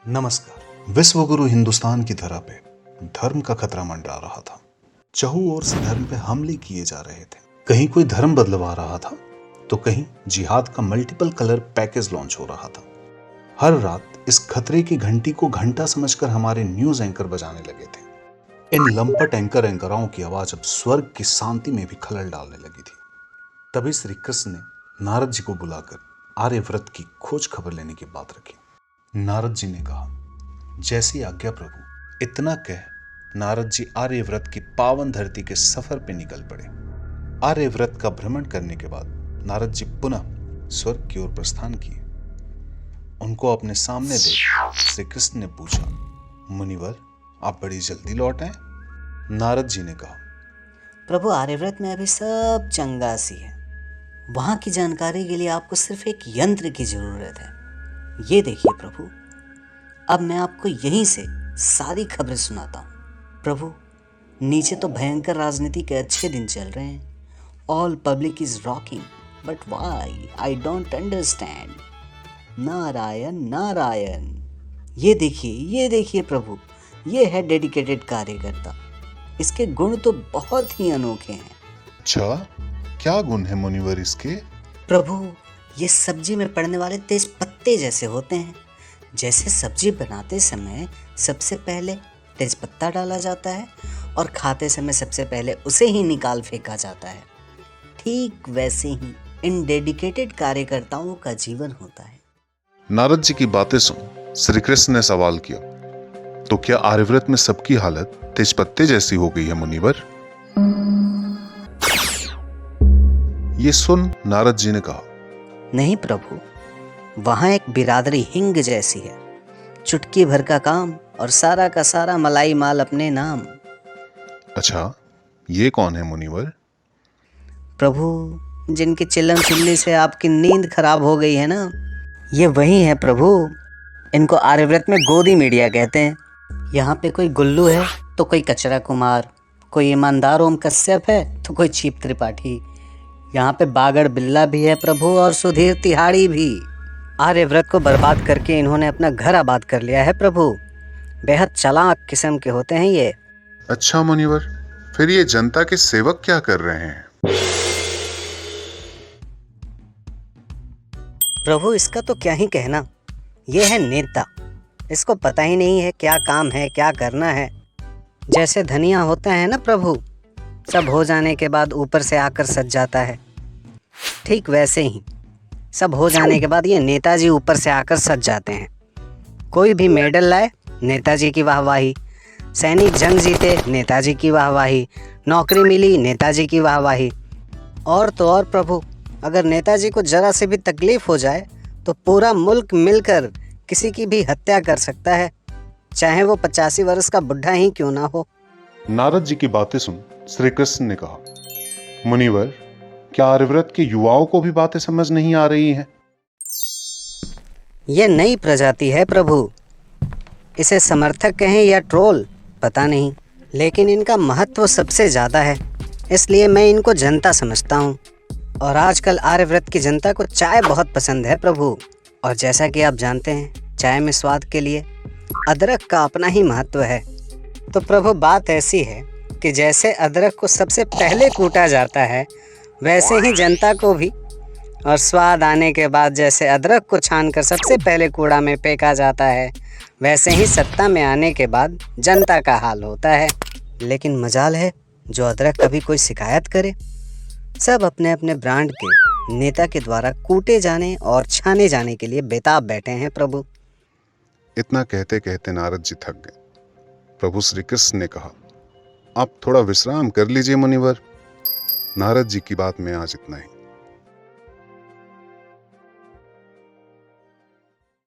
नमस्कार। विश्व गुरु हिंदुस्तान की धरा पे धर्म का खतरा मंडरा रहा था। चहुं ओर से धर्म पे हमले किए जा रहे थे। कहीं कोई धर्म बदलवा रहा था तो कहीं जिहाद का मल्टीपल कलर पैकेज लॉन्च हो रहा था। हर रात इस खतरे की घंटी को घंटा समझकर हमारे न्यूज एंकर बजाने लगे थे। इन लंपट एंकराओं की आवाज अब स्वर्ग की शांति में भी खलल डालने लगी थी। तभी श्री कृष्ण ने नारद जी को बुलाकर आर्यव्रत की खोज खबर लेने की बात रखी। नारद जी ने कहा, जैसी आज्ञा प्रभु। इतना कह नारद जी आर्यव्रत की पावन धरती के सफर पे निकल पड़े। आर्यव्रत का भ्रमण करने के बाद नारद जी पुनः स्वर्ग की ओर प्रस्थान किए। उनको अपने सामने देख श्री कृष्ण ने पूछा, मुनिवर आप बड़ी जल्दी लौट आए? नारद जी ने कहा, प्रभु आर्यव्रत में अभी सब चंगा सी है। वहाँ की जानकारी के लिए आपको सिर्फ एक यंत्र की जरूरत है। ये देखिए प्रभु, अब मैं आपको यहीं से सारी खबरें सुनाता हूँ। प्रभु, नीचे तो भयंकर राजनीति के अच्छे दिन चल रहे हैं। All public is rocking, but why I don't understand. Narayan Narayan. ये देखिए प्रभु, ये है डेडिकेटेड कार्यकर्ता। इसके गुण तो बहुत ही अनोखे हैं। अच्छा, क्या गुण है मुनिवर इसके? प्रभु, ये सब्जी में पड़ने वाले तेज पत्ते जैसे होते हैं। जैसे सब्जी बनाते समय सबसे पहले तेज पत्ता डाला जाता है और खाते समय सबसे पहले उसे ही निकाल फेंका जाता है, ठीक वैसे ही इन डेडिकेटेड कार्यकर्ताओं का जीवन होता है। नारद जी की बातें सुन श्री कृष्ण ने सवाल किया, तो क्या आर्यव्रत में सबकी हालत तेजपत्ते जैसी हो गई है मुनिवर? ये सुन नारद जी ने कहा, नहीं प्रभु, वहाँ एक बिरादरी हिंग जैसी है। चुटकी भर का काम और सारा का सारा मलाई माल अपने नाम। अच्छा, ये कौन है मुनिवर? प्रभु, जिनकी चिल्लम चिल्ली से आपकी नींद खराब हो गई है ना, ये वही है प्रभु। इनको आर्यव्रत में गोदी मीडिया कहते हैं। यहाँ पे कोई गुल्लू है तो कोई कचरा कुमार, कोई ईमानदार ओम कश्यप है तो कोई चीप त्रिपाठी। यहाँ पे बागड़ बिल्ला भी है प्रभु, और सुधीर तिहाड़ी भी। आर्यव्रत को बर्बाद करके इन्होंने अपना घर आबाद कर लिया है प्रभु। बेहद चालाक किस्म के होते हैं ये। अच्छा मुनिवर, फिर ये जनता के सेवक क्या कर रहे हैं? प्रभु, इसका तो क्या ही कहना। ये है नेता। इसको पता ही नहीं है क्या काम है, क्या करना है। जैसे धनिया होता है ना प्रभु, सब हो जाने के बाद ऊपर से आकर सज जाता है, ठीक वैसे ही सब हो जाने के बाद ये नेताजी ऊपर से आकर सज जाते हैं। कोई भी मेडल लाए, नेताजी की वाहवाही। सैनिक जंग जीते, नेताजी की वाहवाही। नौकरी मिली, नेताजी की वाहवाही। और तो और प्रभु, अगर नेताजी को जरा से भी तकलीफ हो जाए तो पूरा मुल्क मिलकर किसी की भी हत्या कर सकता है, चाहे वो 85 वर्ष का बुढ़ा ही क्यों ना हो। नारद जी की बातें सुन श्री कृष्ण ने कहा, मुनिवर, क्या आर्यव्रत के युवाओं को भी बातें समझ नहीं आ रही हैं? ये नई प्रजाति है प्रभु। इसे समर्थक कहें या ट्रोल, पता नहीं, लेकिन इनका महत्व सबसे ज़्यादा है। इसलिए मैं इनको जनता समझता हूँ। और आजकल आर्यव्रत की जनता को चाय बहुत पसंद है प्रभु। और जैसा कि आप जानते हैं, चाय में स्वाद के लिए अदरक का अपना ही महत्व है। तो प्रभु, बात ऐसी है कि जैसे अदरक को सबसे पहले कूटा जाता है, वैसे ही जनता को भी। और स्वाद आने के बाद जैसे अदरक को छानकर सबसे पहले कूड़ा में फेंका जाता है, वैसे ही सत्ता में आने के बाद जनता का हाल होता है। लेकिन मजाल है जो अदरक कभी कोई शिकायत करे। सब अपने अपने ब्रांड के नेता के द्वारा कूटे जाने और छाने जाने के लिए बेताब बैठे हैं प्रभु। इतना कहते कहते नारद जी थक गए। प्रभु श्री कृष्ण ने कहा, आप थोड़ा विश्राम कर लीजिए मुनिवर। नारद जी की बात में आज इतना ही।